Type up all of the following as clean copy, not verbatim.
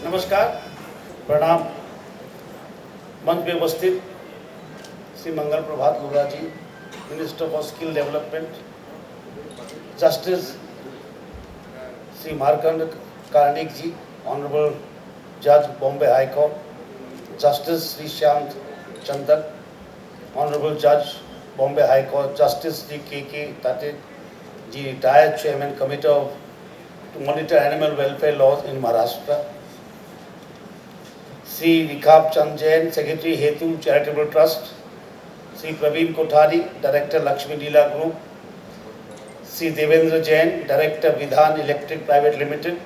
नमस्कार, प्रणाम। मंच में उपस्थित श्री मंगल प्रभात लोढ़ा जी, minister for skill development, justice Shri Markand Karnik ji, honourable जज Bombay high court, justice Shri Shyam चंदन, ऑनरेबल जज Bombay high court, justice Shri के ताटे जी, retired chairman committee of to monitor animal welfare laws in Maharashtra, Shri रिकाब Chand Jain, secretary हेतु charitable trust, Shri Praveen Kothari, director Lakshmi लीला ग्रुप, श्री देवेंद्र जैन, डायरेक्टर विधान electric private limited,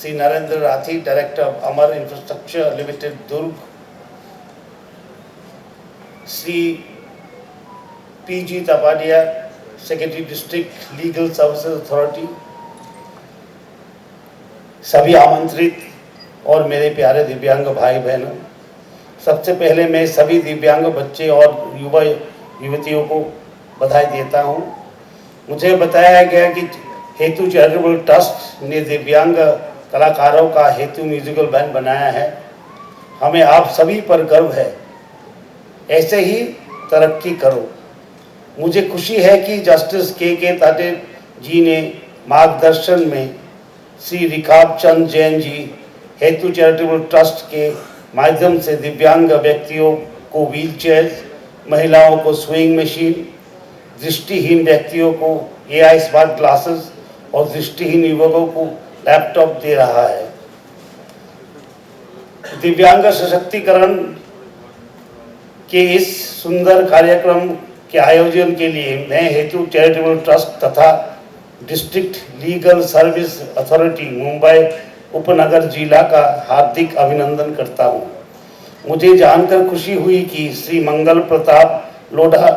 Shri Narendra Rathi, director of Amar infrastructure limited Durg, Shri PG Tapadia, secretary district legal services authority, सभी आमंत्रित और मेरे प्यारे दिव्यांग भाई बहनों, सबसे पहले मैं सभी दिव्यांग बच्चे और युवा युवतियों को बधाई देता हूं। मुझे बताया गया कि हेतु चैरिटेबल ट्रस्ट ने दिव्यांग कलाकारों का हेतु म्यूजिकल बैंड बनाया है। हमें आप सभी पर गर्व है, ऐसे ही तरक्की करो। मुझे खुशी है कि जस्टिस के ताटे जी ने मार्गदर्शन में श्री रिकाब चंद जैन जी हेतु चैरिटेबल ट्रस्ट के माध्यम से दिव्यांग व्यक्तियों को व्हीलचेयर, महिलाओं को स्विंग मशीन, दृष्टिहीन व्यक्तियों को AI स्मार्ट ग्लासेस और दृष्टिहीन युवकों को लैपटॉप दे रहा है। दिव्यांग सशक्तिकरण के इस सुंदर कार्यक्रम के आयोजन के लिए मैं हेतु चैरिटेबल ट्रस्ट तथा district legal service authority Mumbai उपनगर जिला का हार्दिक अभिनंदन करता हूं। मुझे जानकर खुशी हुई कि श्री मंगल प्रताप लोढ़ा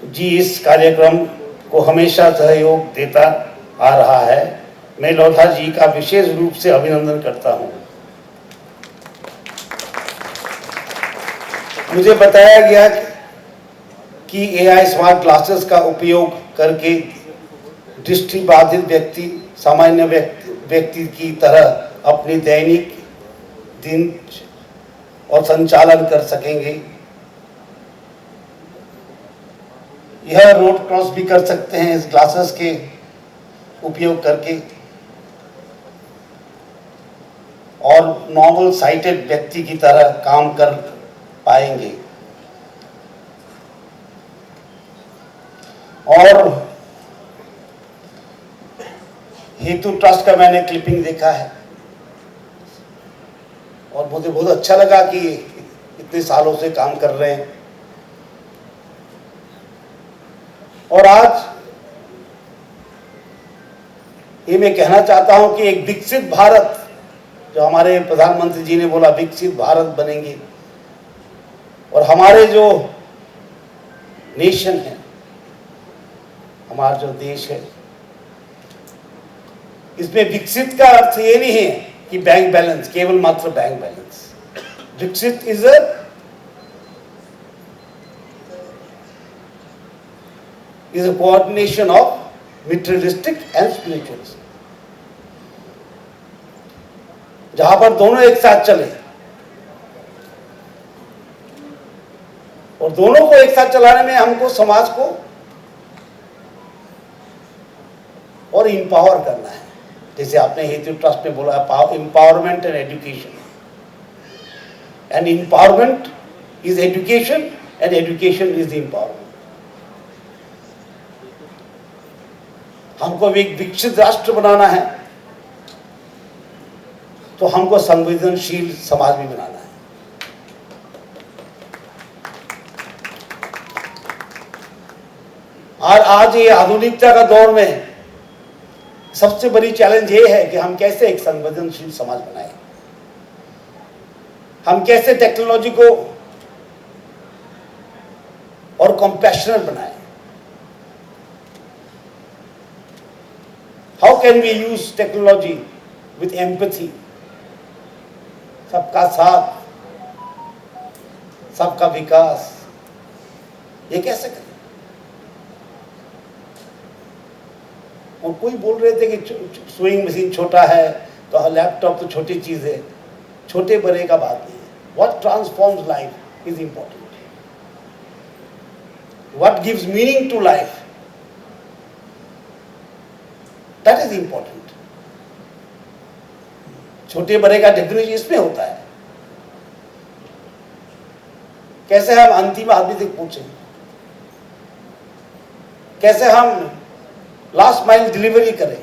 जी इस कार्यक्रम को हमेशा सहयोग देता आ रहा है। मैं लोढ़ा जी का विशेष रूप से अभिनंदन करता हूं। मुझे बताया गया कि AI स्मार्ट ग्लासेस का उपयोग करके दृष्टिबाधित व्यक्ति सामान्य व्यक्ति की तरह अपनी दैनिक दिन और संचालन कर सकेंगे। यह रोड क्रॉस भी कर सकते हैं इस ग्लासेस के उपयोग करके, और नॉर्मल साइटेड व्यक्ति की तरह काम कर पाएंगे। और हेतु ट्रस्ट का मैंने क्लिपिंग देखा है और मुझे बहुत अच्छा लगा कि इतने सालों से काम कर रहे हैं। और आज ये मैं कहना चाहता हूं कि एक विकसित भारत, जो हमारे प्रधानमंत्री जी ने बोला विकसित भारत बनेंगे, और हमारे जो नेशन है, हमारा जो देश है, इसमें विकसित का अर्थ ये नहीं है कि बैंक बैलेंस, केवल मात्र बैंक बैलेंस। विकसित is a coordination of materialistic and spiritual, जहां पर दोनों एक साथ चले, और दोनों को एक साथ चलाने में हमको समाज को और इंपावर करना है। जैसे आपने हेतु ट्रस्ट में बोला, empowerment and education, and empowerment is education and education is empowerment. हमको एक विकसित राष्ट्र बनाना है तो हमको संवेदनशील समाज भी बनाना है। और आज ये आधुनिकता का दौर में सबसे बड़ी चैलेंज ये है कि हम कैसे एक संवेदनशील समाज बनाएं, हम कैसे टेक्नोलॉजी को और कंपैशनेट बनाएं। How can we use technology with empathy, सबका साथ, सबका विकास, ये कैसे करें? और कोई बोल रहे थे कि स्विंग मशीन छोटा है, तो लैपटॉप तो छोटी चीज़ है, छोटे बड़े का बात नहीं है। What transforms life is important, what gives meaning to life, that is important. छोटे बड़े का डेफिनेशन इसमें होता है। कैसे हम अंतिम आदमी तक पहुंचे, कैसे हम लास्ट माइल डिलीवरी करें।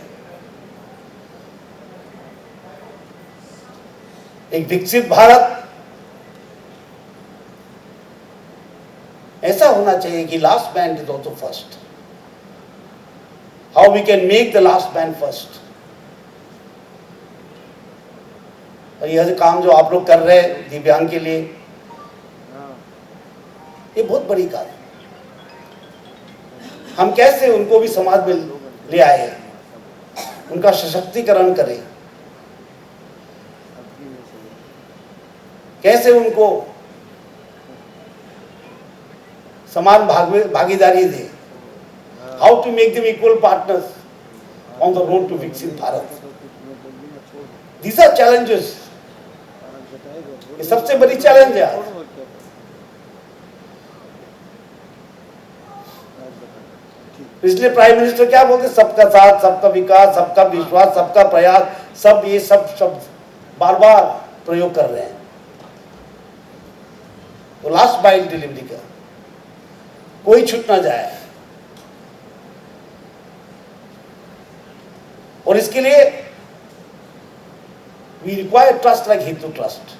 एक विकसित भारत ऐसा होना चाहिए कि last man is also first. How we can make the last man first. और यह काम जो आप लोग कर रहे हैं दिव्यांग के लिए, ये बहुत बड़ी बात है। हम कैसे उनको भी समाज में ले आए, उनका सशक्तिकरण करें, कैसे उनको समान भागीदारी दे, how to make them equal partners on the road to विकसित भारत। These are challenges. ये सबसे बड़ी चैलेंज है आज। पिछले प्राइम मिनिस्टर क्या बोलते, सबका साथ, सबका विकास, सबका विश्वास, सबका प्रयास, सब ये सब शब्द बार बार प्रयोग कर रहे हैं। तो लास्ट माइल डिलीवरी का कोई छूट ना जाए, और इसके लिए we require trust like Hitu trust.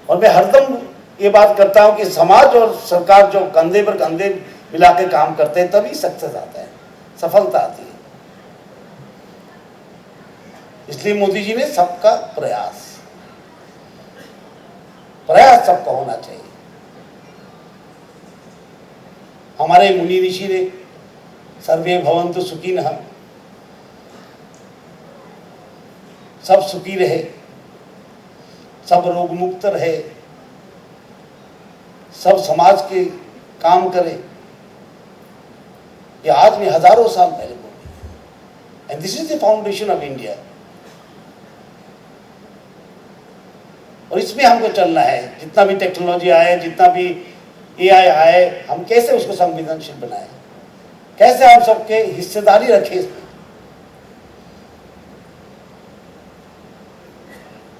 और मैं हरदम ये बात करता हूं कि समाज और सरकार जो कंधे पर कंधे मिला के काम करते हैं तभी सक्सेस आता है, सफलता आती है। इसलिए मोदी जी ने सबका प्रयास सबका होना चाहिए। हमारे मुनि ऋषि ने सर्वे भवन्तु सुखिनः, सब सुखी रहे, सब रोग मुक्त रहे, सब समाज के काम करे। ये आज में हजारों साल पहले बोले, and this is the foundation of India. और इसमें हमको चलना है। जितना भी टेक्नोलॉजी आए, जितना भी एआई आए, हम कैसे उसको संवेदनशील बनाए, कैसे हम सबके हिस्सेदारी रखें इसमें।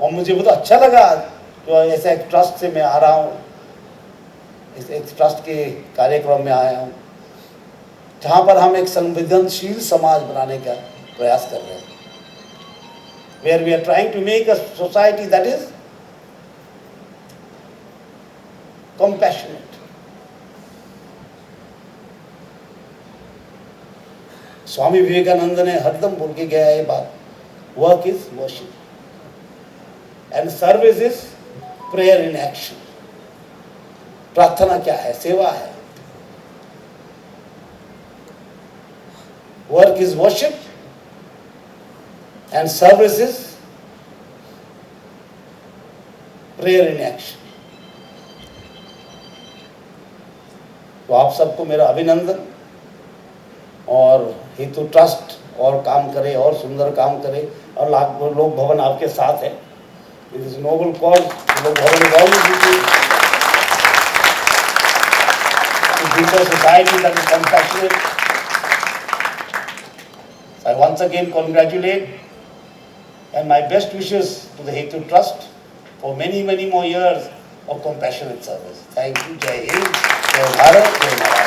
और मुझे बहुत अच्छा लगा जो ऐसे एक ट्रस्ट से मैं आ रहा हूँ, इस ट्रस्ट के कार्यक्रम में आया हूँ, जहाँ पर हम एक संवेदनशील समाज बनाने का प्रयास कर रहे हैं, where we are trying to make a society that is compassionate. Swami Vivekananda ने हरदम बोल के गया ये बात, work is worship and service is prayer in action. प्रार्थना क्या है? सेवा है। Work is worship and service is prayer in action. तो आप सबको मेरा अभिनंदन, और हेतु ट्रस्ट और काम करे, और सुंदर काम करे, और लोक भवन आपके साथ है। It is noble cause. लोक भवन society that is compassionate. I once again congratulate and my best wishes to the Hetu Trust for many more years of compassionate service. Thank you. Jai Hind, Jai Bharat, Jai Maharashtra.